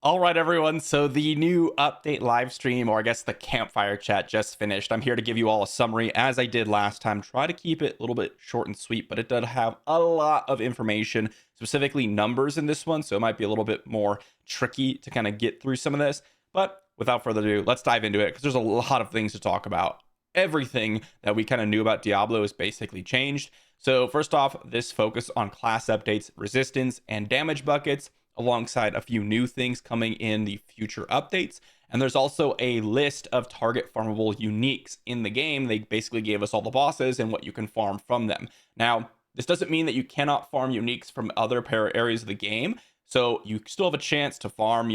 All right, everyone. So the new update live stream, or I guess the campfire chat, just finished. I'm here to give you all a summary as I did last time. Try to keep it a little bit short and sweet, but it did have a lot of information, specifically numbers in this one. So it might be a little bit more tricky to kind of get through some of this. But without further ado, let's dive into it because there's a lot of things to talk about. Everything that we kind of knew about Diablo is basically changed. So first off, this focus on class updates, resistance, and damage buckets, alongside a few new things coming in the future updates. And there's also a list of target farmable uniques in the game. They basically gave us all the bosses and what you can farm from them. Now, this doesn't mean that you cannot farm uniques from other areas of the game. So you still have a chance to farm,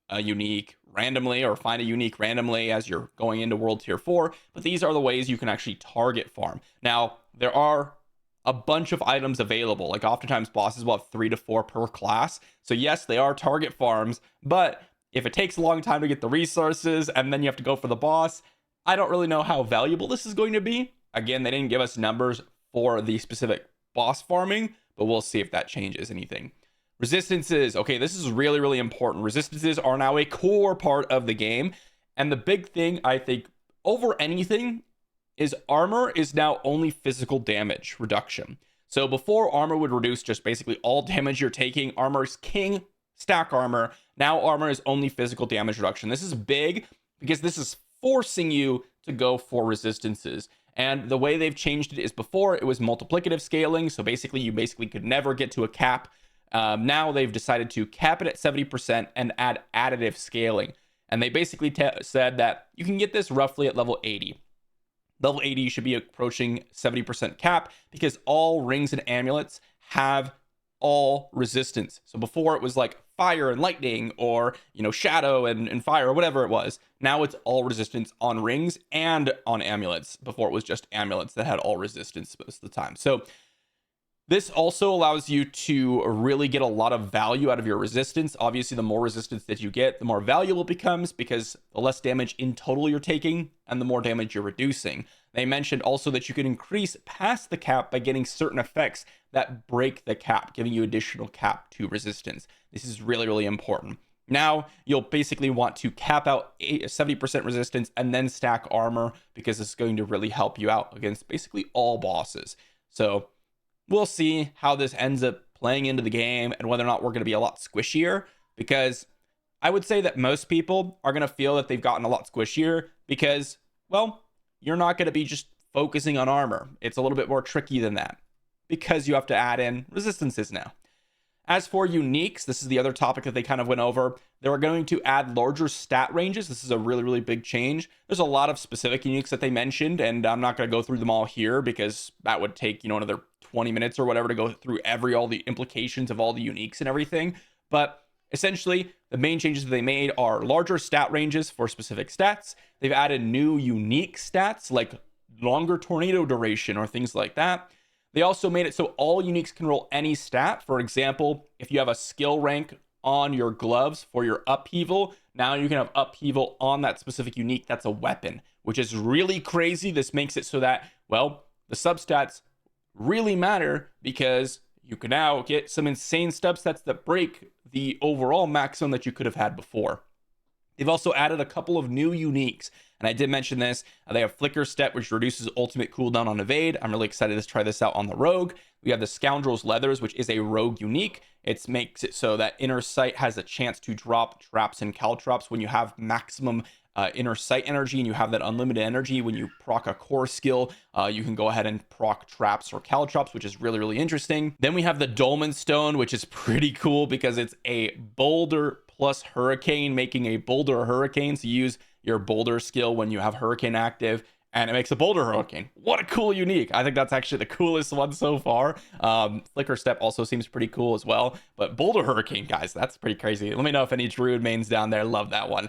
a unique randomly or find a unique randomly as you're going into World Tier 4. But these are the ways you can actually target farm. Now, there are a bunch of items available. Like oftentimes bosses will have 3 to 4 per class. So yes, they are target farms, but if it takes a long time to get the resources and then you have to go for the boss, I don't really know how valuable this is going to be. Again, they didn't give us numbers for the specific boss farming, but we'll see if that changes anything. Resistances. Okay, this is really, really important. Resistances are now a core part of the game. And the big thing, I think, over anything is armor is now only physical damage reduction. So before, armor would reduce just basically all damage you're taking. Armor is king, stack armor. Now armor is only physical damage reduction. This is big because this is forcing you to go for resistances. And the way they've changed it is before it was multiplicative scaling. So basically you could never get to a cap. Now they've decided to cap it at 70% and add additive scaling. And they basically said that you can get this roughly at level 80. Level 80, you should be approaching 70% cap because all rings and amulets have all resistance. So before it was like fire and lightning or, shadow and fire or whatever it was. Now it's all resistance on rings and on amulets. Before it was just amulets that had all resistance most of the time. So this also allows you to really get a lot of value out of your resistance. Obviously, the more resistance that you get, the more valuable it becomes because the less damage in total you're taking and the more damage you're reducing. They mentioned also that you can increase past the cap by getting certain effects that break the cap, giving you additional cap to resistance. This is really, really important. Now, you'll basically want to cap out 70% resistance and then stack armor because it's going to really help you out against basically all bosses. So we'll see how this ends up playing into the game and whether or not we're going to be a lot squishier, because I would say that most people are going to feel that they've gotten a lot squishier because, well, you're not going to be just focusing on armor. It's a little bit more tricky than that because you have to add in resistances now. As for uniques, this is the other topic that they kind of went over. They were going to add larger stat ranges. This is a really, really big change. There's a lot of specific uniques that they mentioned, and I'm not going to go through them all here because that would take, another 20 minutes or whatever to go through all the implications of all the uniques and everything. But essentially, the main changes that they made are larger stat ranges for specific stats. They've added new unique stats like longer tornado duration or things like that. They also made it so all uniques can roll any stat. For example, if you have a skill rank on your gloves for your upheaval, now you can have upheaval on that specific unique that's a weapon, which is really crazy. This makes it so that, well, the substats really matter because you can now get some insane substats that break the overall maximum that you could have had before. They've also added a couple of new uniques, and I did mention this. They have Flicker Step, which reduces ultimate cooldown on evade. I'm really excited to try this out on the rogue. We have the Scoundrel's Leathers, which is a rogue unique. It makes it so that Inner Sight has a chance to drop traps and caltrops when you have maximum inner sight energy and you have that unlimited energy. When you proc a core skill, you can go ahead and proc traps or caltrops, which is really, really interesting. Then we have the Dolmen Stone, which is pretty cool because it's a boulder plus hurricane, making a boulder hurricane. So you use your boulder skill when you have hurricane active and it makes a boulder hurricane. What a cool unique. I think that's actually the coolest one so far. Flicker Step also seems pretty cool as well, but boulder hurricane, guys, that's pretty crazy. Let me know if any druid mains down there love that one.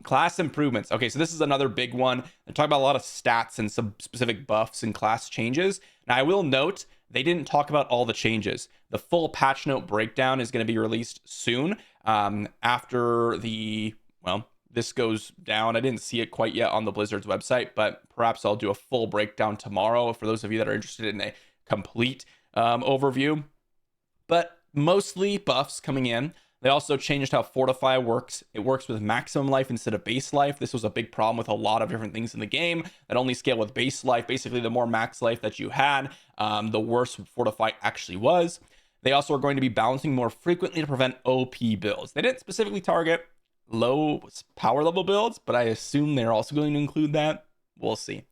Class improvements. Okay, so this is another big one. They're talking about a lot of stats and some specific buffs and class changes. Now I will note they didn't talk about all the changes. The full patch note breakdown is going to be released soon, after this goes down. I didn't see it quite yet on the Blizzard's website, but perhaps I'll do a full breakdown tomorrow for those of you that are interested in a complete overview. But mostly buffs coming in. They also changed how Fortify works. It works with maximum life instead of base life. This was a big problem with a lot of different things in the game that only scale with base life. Basically, the more max life that you had, the worse Fortify actually was. They also are going to be balancing more frequently to prevent OP builds. They didn't specifically target low power level builds, but I assume they're also going to include that. We'll see.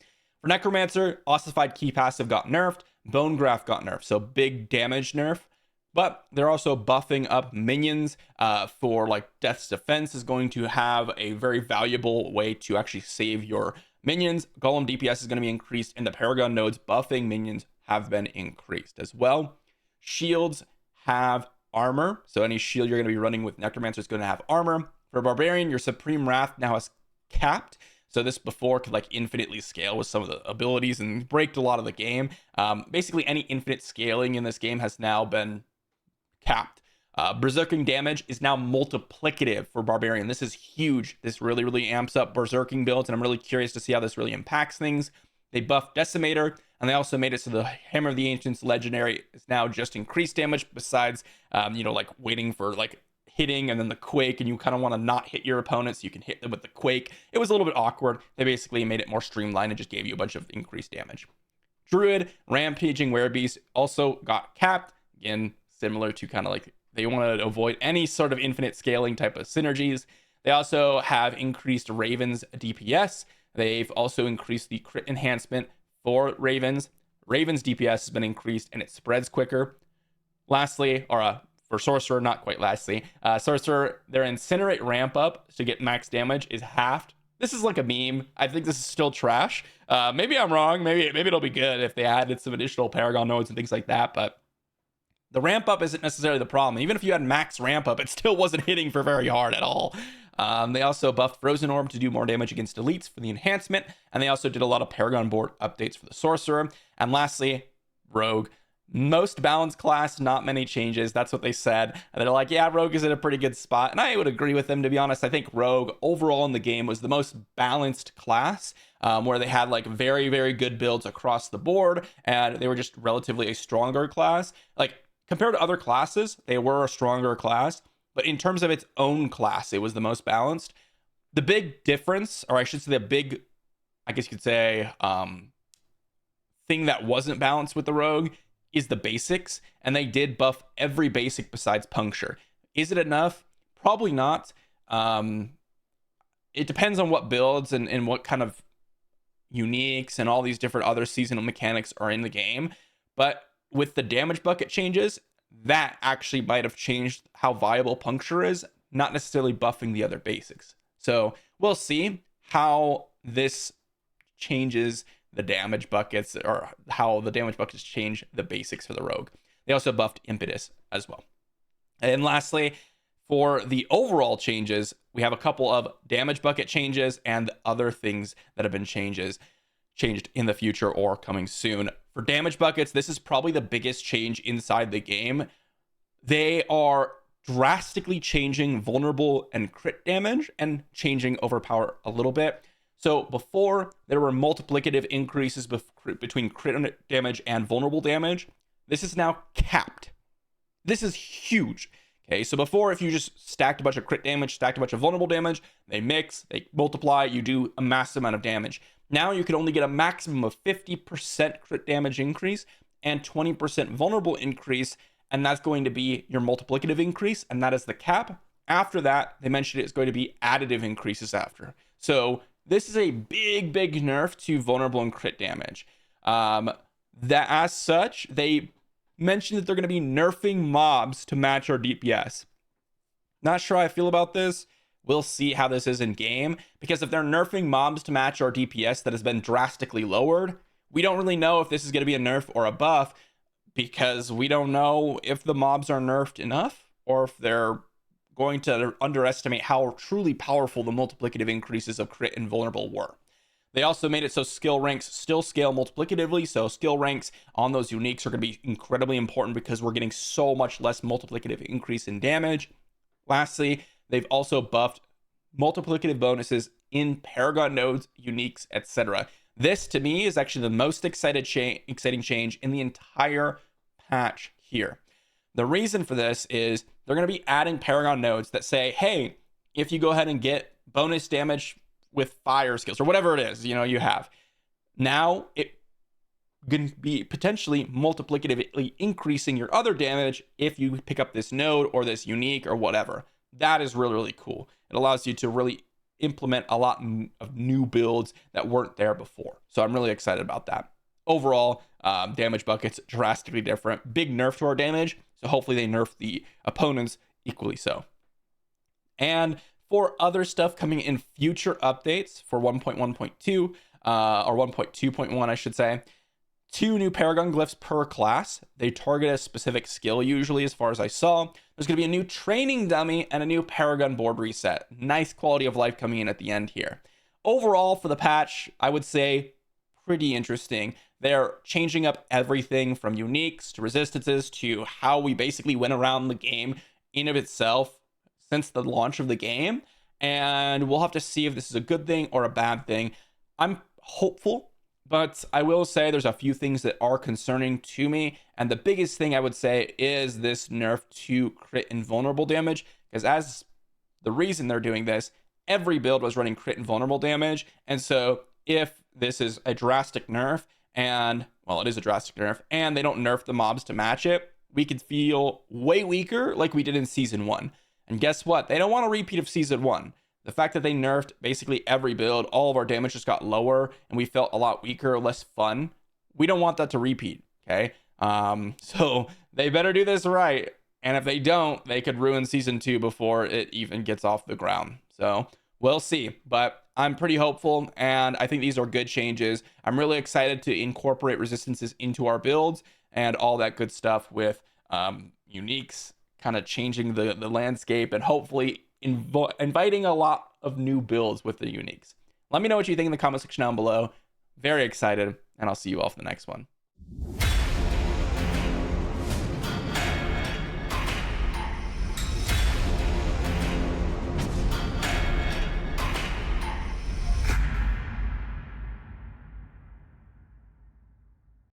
For Necromancer, Ossified Key passive got nerfed. Bone Graft got nerfed, so big damage nerf. But they're also buffing up minions for like Death's Defense is going to have a very valuable way to actually save your minions. Golem DPS is going to be increased, and the Paragon nodes buffing minions have been increased as well. Shields have armor, so any shield you're going to be running with Necromancer is going to have armor. For Barbarian, your Supreme Wrath now has capped. So this before could like infinitely scale with some of the abilities and break a lot of the game. Basically, any infinite scaling in this game has now been capped. Berserking damage is now multiplicative for Barbarian. This is huge. This really amps up Berserking builds, and I'm really curious to see how this really impacts things. They buffed Decimator, and they also made it so the Hammer of the Ancients Legendary is now just increased damage besides, like waiting for like hitting and then the quake, and you kind of want to not hit your opponents so you can hit them with the quake. It was a little bit awkward. They basically made it more streamlined and just gave you a bunch of increased damage. Druid, Rampaging Werebeast also got capped. Again, similar to kind of like they want to avoid any sort of infinite scaling type of synergies. They also have increased Raven's DPS. They've also increased the crit enhancement for Ravens. Raven's DPS has been increased and it spreads quicker. Lastly, for Sorcerer, not quite lastly, Sorcerer, their Incinerate ramp up to get max damage is halved. This is like a meme. I think this is still trash. Maybe I'm wrong. Maybe it'll be good if they added some additional Paragon nodes and things like that, but the ramp up isn't necessarily the problem. Even if you had max ramp up, it still wasn't hitting for very hard at all. They also buffed Frozen Orb to do more damage against elites for the enhancement, and they also did a lot of Paragon board updates for the Sorcerer. And lastly, Rogue. Most balanced class, not many changes. That's what they said. And they're like, yeah, Rogue is in a pretty good spot. And I would agree with them, to be honest. I think Rogue overall in the game was the most balanced class, where they had like very good builds across the board, and they were just relatively a stronger class. Like, compared to other classes, they were a stronger class, but in terms of its own class, it was the most balanced. The big difference, or I should say the big, I guess you could say, thing that wasn't balanced with the Rogue is the basics, and they did buff every basic besides Puncture. Is it enough? Probably not. It depends on what builds and what kind of uniques and all these different other seasonal mechanics are in the game, but with the damage bucket changes, that actually might have changed how viable Puncture is, not necessarily buffing the other basics. So we'll see how this changes the damage buckets, or how the damage buckets change the basics for the Rogue. They also buffed Impetus as well. And lastly, for the overall changes, we have a couple of damage bucket changes and other things that have been changed in the future or coming soon. For damage buckets, this is probably the biggest change inside the game. They are drastically changing vulnerable and crit damage and changing overpower a little bit. So before, there were multiplicative increases between crit damage and vulnerable damage. This is now capped. This is huge. Okay, so before, if you just stacked a bunch of crit damage, stacked a bunch of vulnerable damage, they mix, they multiply, you do a massive amount of damage. Now you can only get a maximum of 50% crit damage increase and 20% vulnerable increase, and that's going to be your multiplicative increase, and that is the cap. After that, they mentioned it's going to be additive increases after. So this is a big nerf to vulnerable and crit damage. That as such, they mentioned that they're going to be nerfing mobs to match our DPS. Not sure how I feel about this. We'll see how this is in game, because if they're nerfing mobs to match our DPS that has been drastically lowered, we don't really know if this is going to be a nerf or a buff, because we don't know if the mobs are nerfed enough or if they're going to underestimate how truly powerful the multiplicative increases of crit and vulnerable were. They also made it so skill ranks still scale multiplicatively, so skill ranks on those uniques are going to be incredibly important because we're getting so much less multiplicative increase in damage. Lastly, they've also buffed multiplicative bonuses in Paragon nodes, uniques, etc. This, to me, is actually the most exciting change in the entire patch here. The reason for this is they're going to be adding Paragon nodes that say, hey, if you go ahead and get bonus damage with fire skills or whatever it is, you have, now it can be potentially multiplicatively increasing your other damage if you pick up this node or this unique or whatever. That is really, really cool. It allows you to really implement a lot of new builds that weren't there before. So I'm really excited about that. Overall, damage buckets drastically different. Big nerf to our damage, so hopefully they nerf the opponents equally so. And for other stuff coming in future updates for 1.1.2 or 1.2.1, I should say, 2 new Paragon glyphs per class. They target a specific skill usually, as far as I saw. There's going to be a new training dummy and a new Paragon board reset. Nice quality of life coming in at the end here. Overall, for the patch, I would say pretty interesting. They're changing up everything from uniques to resistances to how we basically went around the game in of itself since the launch of the game. And we'll have to see if this is a good thing or a bad thing. I'm hopeful, but I will say there's a few things that are concerning to me. And the biggest thing I would say is this nerf to crit invulnerable damage. Because as the reason they're doing this, every build was running crit invulnerable damage. And so if this is a drastic nerf, and, well, it is a drastic nerf, and they don't nerf the mobs to match it, we could feel way weaker like we did in Season 1. And guess what? They don't want a repeat of Season 1. The fact that they nerfed basically every build, all of our damage just got lower, and we felt a lot weaker, less fun. We don't want that to repeat, okay? So they better do this right. And if they don't, they could ruin Season 2 before it even gets off the ground. So we'll see. But I'm pretty hopeful, and I think these are good changes. I'm really excited to incorporate resistances into our builds and all that good stuff with uniques, kind of changing the landscape, and hopefully inviting a lot of new builds with the uniques. Let me know what you think in the comment section down below. Very excited, and I'll see you all for the next one.